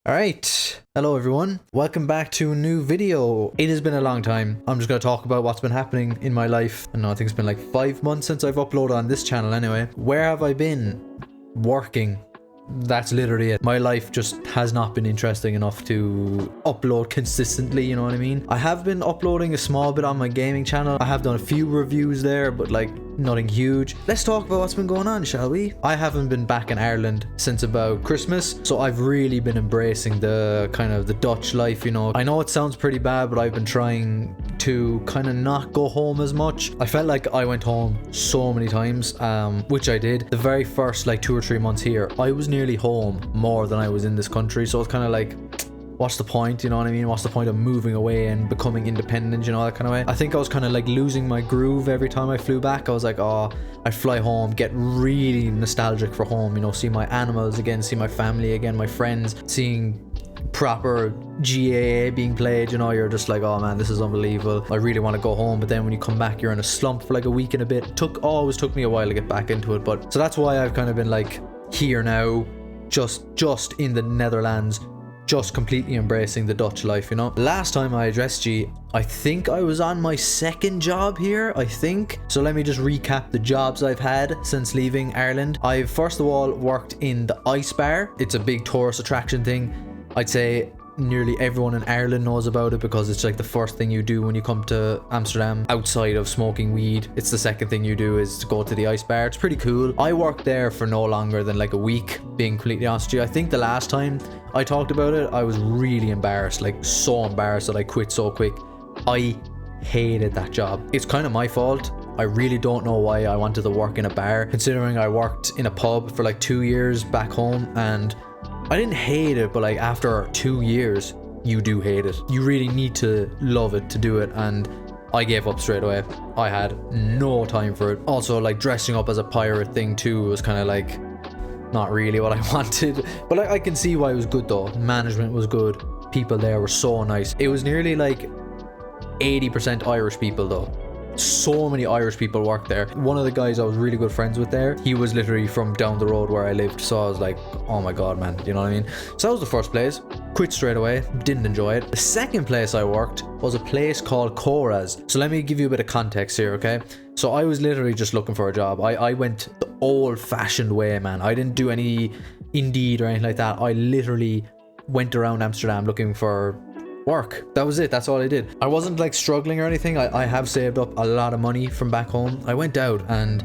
Alright, hello everyone, welcome back to a new video. It has been a long time. I'm just going to talk about what's been happening in my life. I know, I think it's been like 5 months since I've uploaded on this channel anyway. Where have I been? Working. That's literally it. My life just has not been interesting enough to upload consistently, you know what I mean? I have been uploading a small bit on my gaming channel. I have done a few reviews there, but like nothing huge. Let's talk about what's been going on, shall we? I haven't been back in Ireland since about Christmas, so I've really been embracing the kind of the Dutch life, you know. I know it sounds pretty bad, but I've been trying to kind of not go home as much. I felt like I went home so many times, which I did. The very first like 2 or 3 months here, I was nearly home more than I was in this country, so it's kind of like, what's the point, you know what I mean? What's the point of moving away and becoming independent, you know, that kind of way? I think I was kind of like losing my groove every time I flew back. I was like, oh, I'd fly home, get really nostalgic for home, you know, see my animals again, see my family again, my friends, seeing proper GAA being played, you know. You're just like, oh man, this is unbelievable. I really want to go home. But then when you come back, you're in a slump for like a week and a bit. Always took me a while to get back into it. But so that's why I've kind of been like here now, just in the Netherlands, just completely embracing the Dutch life, you know. Last time I addressed you, I think I was on my second job here, I think. So let me just recap the jobs I've had since leaving Ireland. I've first of all worked in the Ice Bar. It's a big tourist attraction thing. I'd say nearly everyone in Ireland knows about it because it's like the first thing you do when you come to Amsterdam outside of smoking weed. It's the second thing you do is to go to the Ice Bar. It's pretty cool. I worked there for no longer than like a week, being completely honest with you. I think the last time I talked about it, I was really embarrassed, like so embarrassed that I quit so quick. I hated that job. It's kind of my fault. I really don't know why I wanted to work in a bar, considering I worked in a pub for like 2 years back home, and I didn't hate it, but like after 2 years, you do hate it. You really need to love it to do it, and I gave up straight away. I had no time for it. Also, like dressing up as a pirate thing too was kind of like not really what I wanted. But I can see why it was good though. Management was good. People there were so nice. It was nearly like 80% Irish people though. So many Irish people work there. One of the guys I was really good friends with there, he was literally from down the road where I lived, so I was like, oh my god, man, you know what I mean? So that was the first place. Quit straight away, didn't enjoy it. The second place I worked was a place called Cora's. So let me give you a bit of context here, okay? So I was literally just looking for a job. I went the old-fashioned way, man. I didn't do any Indeed or anything like that. I literally went around Amsterdam looking for work. That was it. That's all I did. I wasn't like struggling or anything. I have saved up a lot of money from back home. I went out and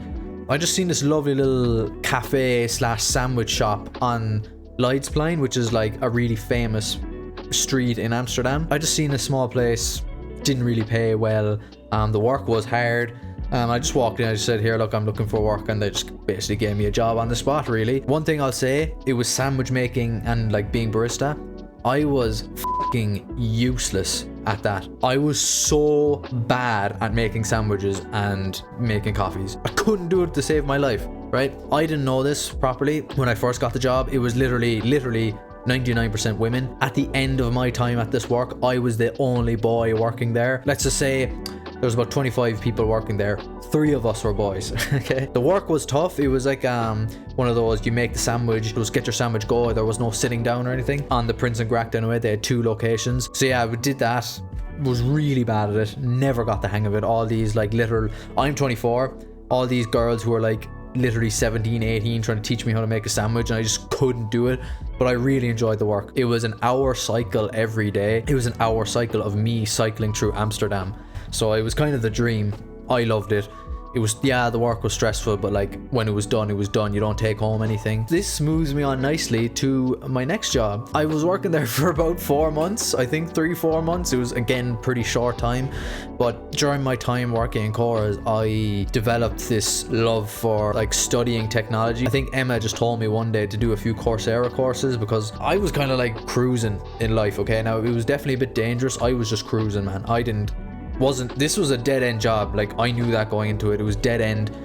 I just seen this lovely little cafe / sandwich shop on Leidsplein, which is like a really famous street in Amsterdam. I just seen a small place, didn't really pay well. The work was hard. I just walked in, I just said, here, look, I'm looking for work, and they just basically gave me a job on the spot, really. One thing I'll say, it was sandwich making and like being barista. I was fucking useless at that. I was so bad at making sandwiches and making coffees. I couldn't do it to save my life, right? I didn't know this properly when I first got the job. It was literally 99% women. At the end of my time at this work, I was the only boy working there. Let's just say there was about 25 people working there. 3 of us were boys. Okay, the work was tough. It was like one of those, you make the sandwich, just get your sandwich go. There was no sitting down or anything. On the Prince and Gracht anyway, they had 2 locations. So yeah, we did that. Was really bad at it. Never got the hang of it. All these like literal, I'm 24, all these girls who are like literally 17, 18 trying to teach me how to make a sandwich, and I just couldn't do it. But I really enjoyed the work. It was an hour cycle every day. It was an hour cycle of me cycling through Amsterdam. So it was kind of the dream. I loved it. It was, yeah, the work was stressful, but like when it was done, it was done. You don't take home anything. This moves me on nicely to my next job. I was working there for about 4 months, I think 3-4 months. It was again pretty short time, but during my time working in Cora's, I developed this love for like studying technology. I think Emma just told me one day to do a few Coursera courses because I was kind of like cruising in life. Okay, now it was definitely a bit dangerous. I was just cruising, man. This was a dead-end job. Like, I knew that going into it. It was dead-end.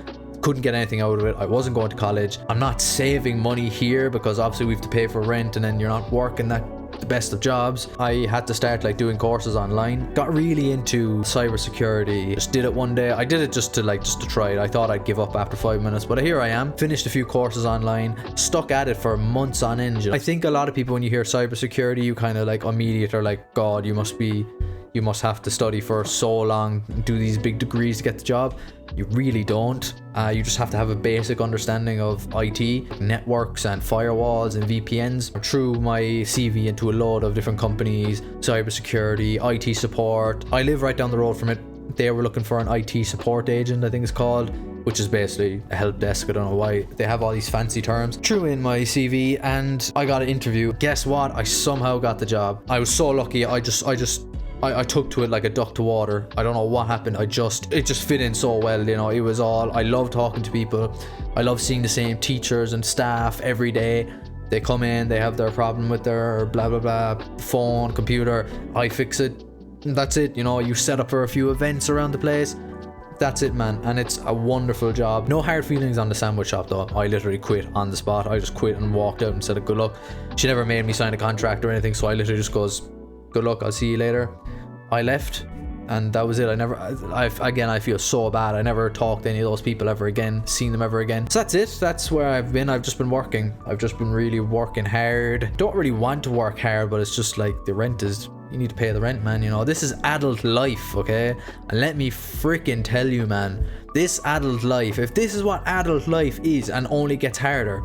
Couldn't get anything out of it. I wasn't going to college. I'm not saving money here because obviously we have to pay for rent, and then you're not working that the best of jobs. I had to start like doing courses online. Got really into cybersecurity. Just did it one day. I did it just to try it. I thought I'd give up after 5 minutes, but here I am. Finished a few courses online. Stuck at it for months on end. I think a lot of people, when you hear cybersecurity, you kind of like immediately are like, God, you must have to study for so long, do these big degrees to get the job. You really don't. You just have to have a basic understanding of IT, networks and firewalls and VPNs. I threw my CV into a load of different companies, cybersecurity, IT support. I live right down the road from it. They were looking for an IT support agent, I think it's called, which is basically a help desk. I don't know why they have all these fancy terms. Threw in my CV and I got an interview. Guess what? I somehow got the job. I was so lucky. I took to it like a duck to water. I don't know what happened. It just fit in so well, you know. It was all, I love talking to people. I love seeing the same teachers and staff every day. They come in, they have their problem with their blah blah blah phone, computer. I fix it. That's it, you know. You set up for a few events around the place. That's it, man. And it's a wonderful job. No hard feelings on the sandwich shop though. I literally quit on the spot. I just quit and walked out and said good luck. She never made me sign a contract or anything, so I literally just goes, good luck, I'll see you later. I left and that was it. I feel so bad. I never talked to any of those people ever again, seen them ever again. So that's it. That's where I've been. I've just been working. I've just been really working hard. Don't really want to work hard, but it's just like the rent is, you need to pay the rent, man. You know, this is adult life, okay? And let me freaking tell you, man, this adult life, if this is what adult life is and only gets harder,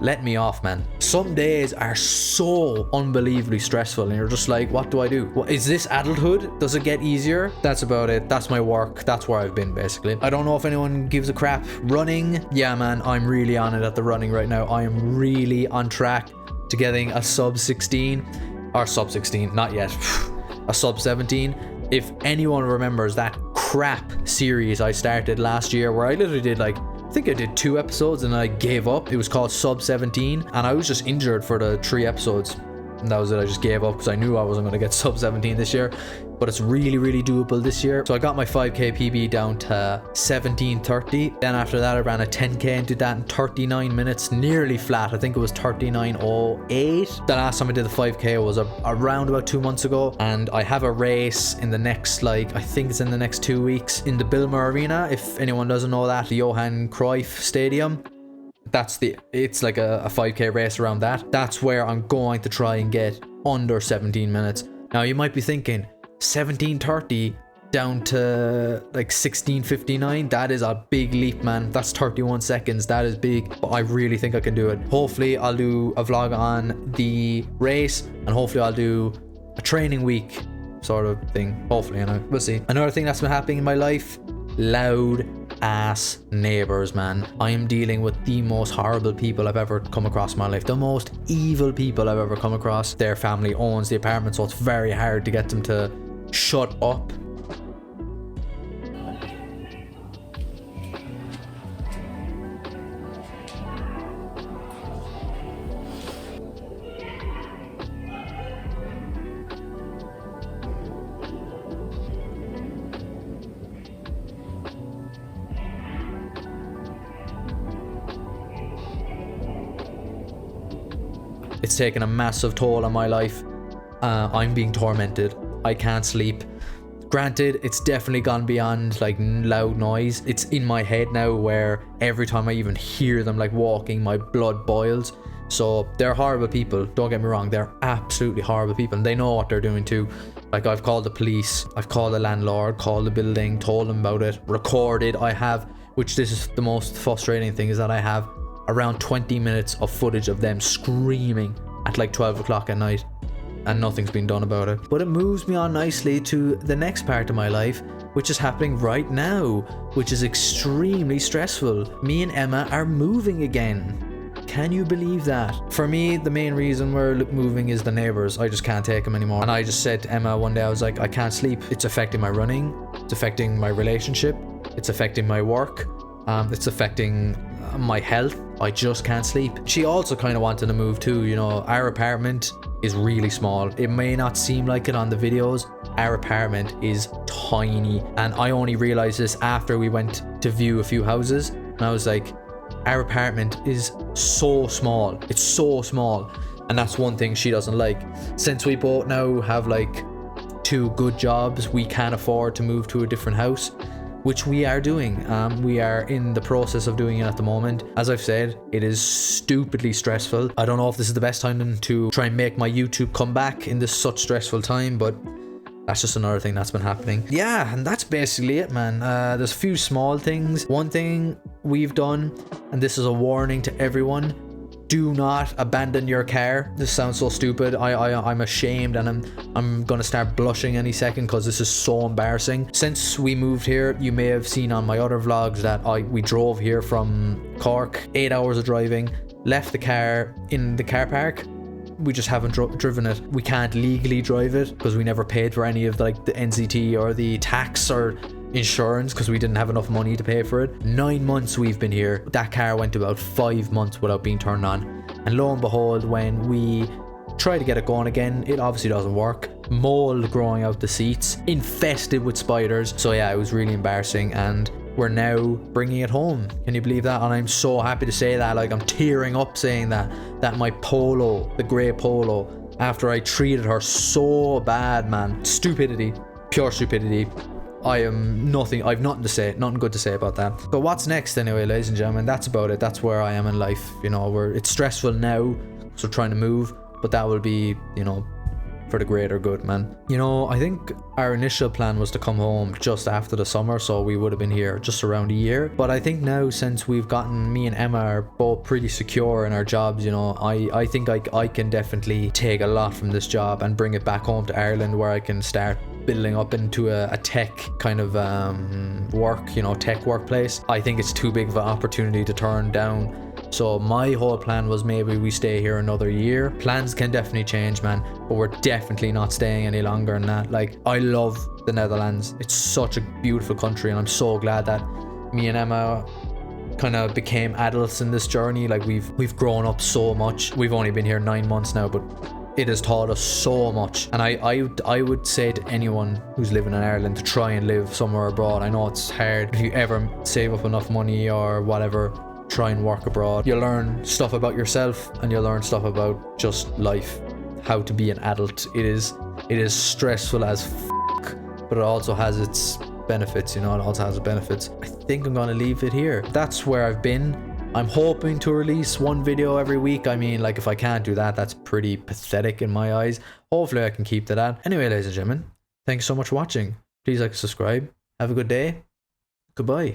let me off, man. Some days are so unbelievably stressful and you're just like, what do I do? What is this adulthood? Does it get easier? That's about it. That's my work. That's where I've been, basically. I don't know if anyone gives a crap. Running, yeah, man, I'm really on it at the running right now. I am really on track to getting a sub 16, or sub 16, not yet, a sub 17. If anyone remembers that crap series I started last year where I literally did like, I think I did 2 episodes and I gave up. It was called Sub 17 and I was just injured for the 3 episodes. And that was it. I just gave up because I knew I wasn't going to get Sub 17 this year. But it's really, really doable this year. So I got my 5k PB down to 17:30. Then after that I ran a 10k and did that in 39 minutes, nearly flat. I think it was 39:08. The last time I did the 5k was around about 2 months ago. And I have a race in the next, like, I think it's in the next 2 weeks in the Bilmer Arena. If anyone doesn't know that, the Johan Cruyff Stadium. It's like a 5k race around that. That's where I'm going to try and get under 17 minutes. Now you might be thinking, 17:30 down to like 16:59, that is a big leap, man. That's 31 seconds. That is big, but I really think I can do it. Hopefully I'll do a vlog on the race and hopefully I'll do a training week sort of thing. Hopefully, you know, we'll see. Another thing that's been happening in my life, loud ass neighbors, man. I am dealing with the most horrible people I've ever come across in my life. The most evil people I've ever come across. Their family owns the apartment, so it's very hard to get them to shut up. It's taken a massive toll on my life. I'm being tormented. I can't sleep. Granted, it's definitely gone beyond like loud noise. It's in my head now where every time I even hear them like walking, my blood boils. So they're horrible people. Don't get me wrong. They're absolutely horrible people. And they know what they're doing too. Like, I've called the police. I've called the landlord, called the building, told them about it, recorded. I have, which this is the most frustrating thing, is that I have around 20 minutes of footage of them screaming at like 12 o'clock at night and nothing's been done about it. But it moves me on nicely to the next part of my life, which is happening right now, which is extremely stressful. Me and Emma are moving again. Can you believe that? For me, the main reason we're moving is the neighbors. I just can't take them anymore. And I just said to Emma one day, I was like, I can't sleep. It's affecting my running. It's affecting my relationship. It's affecting my work. It's affecting my health. I just can't sleep. She also kind of wanted to move too. You know, our apartment is really small. It may not seem like it on the videos. Our apartment is tiny. And I only realized this after we went to view a few houses. And I was like, our apartment is so small. It's so small. And that's one thing she doesn't like. Since we both now have like 2 good jobs, we can afford to move to a different house, which we are doing. We are in the process of doing it at the moment. As I've said, it is stupidly stressful. I don't know if this is the best time to try and make my YouTube come back in this such stressful time, but that's just another thing that's been happening. Yeah, and that's basically it, man. There's a few small things. One thing we've done, and this is a warning to everyone: do not abandon your car. This sounds so stupid. I'm ashamed, and I'm gonna start blushing any second because this is so embarrassing. Since we moved here, you may have seen on my other vlogs that we drove here from Cork, 8 hours of driving, left the car in the car park. We just haven't driven it. We can't legally drive it because we never paid for any of like the NCT or the tax or insurance because we didn't have enough money to pay for it. 9 months we've been here. That car went about 5 months without being turned on, and lo and behold, when we try to get it going again, it obviously doesn't work. Mold growing out the seats, infested with spiders. So yeah, it was really embarrassing, and we're now bringing it home. Can you believe that? And I'm so happy to say that. Like, I'm tearing up saying that my Polo, the grey Polo, after I treated her so bad, man. Stupidity, pure stupidity. I've nothing to say, nothing good to say about that. But what's next anyway, ladies and gentlemen? That's about it. That's where I am in life. You know, it's stressful now, so trying to move, but that will be, you know, for the greater good, man. You know, I think our initial plan was to come home just after the summer, so we would have been here just around a year. But I think now, since we've gotten, me and Emma are both pretty secure in our jobs, you know, I think I can definitely take a lot from this job and bring it back home to Ireland, where I can start building up into a tech kind of work, you know, tech workplace. I think it's too big of an opportunity to turn down. So my whole plan was maybe we stay here another year. Plans can definitely change, man, but we're definitely not staying any longer than that. Like, I love the Netherlands. It's such a beautiful country, and I'm so glad that me and Emma kind of became adults in this journey. Like, we've grown up so much. We've only been here 9 months now, but it has taught us so much. And I would say to anyone who's living in Ireland to try and live somewhere abroad. I know it's hard. If you ever save up enough money or whatever, try and work abroad. You'll learn stuff about yourself, and you'll learn stuff about just life, how to be an adult. It is stressful as fuck, but it also has its benefits, you know. It also has its benefits. I think I'm gonna leave it here. That's where I've been. I'm hoping to release 1 video every week. I mean, like, if I can't do that, that's pretty pathetic in my eyes. Hopefully I can keep to that. Anyway, ladies and gentlemen, thank you so much for watching. Please like and subscribe. Have a good day. Goodbye.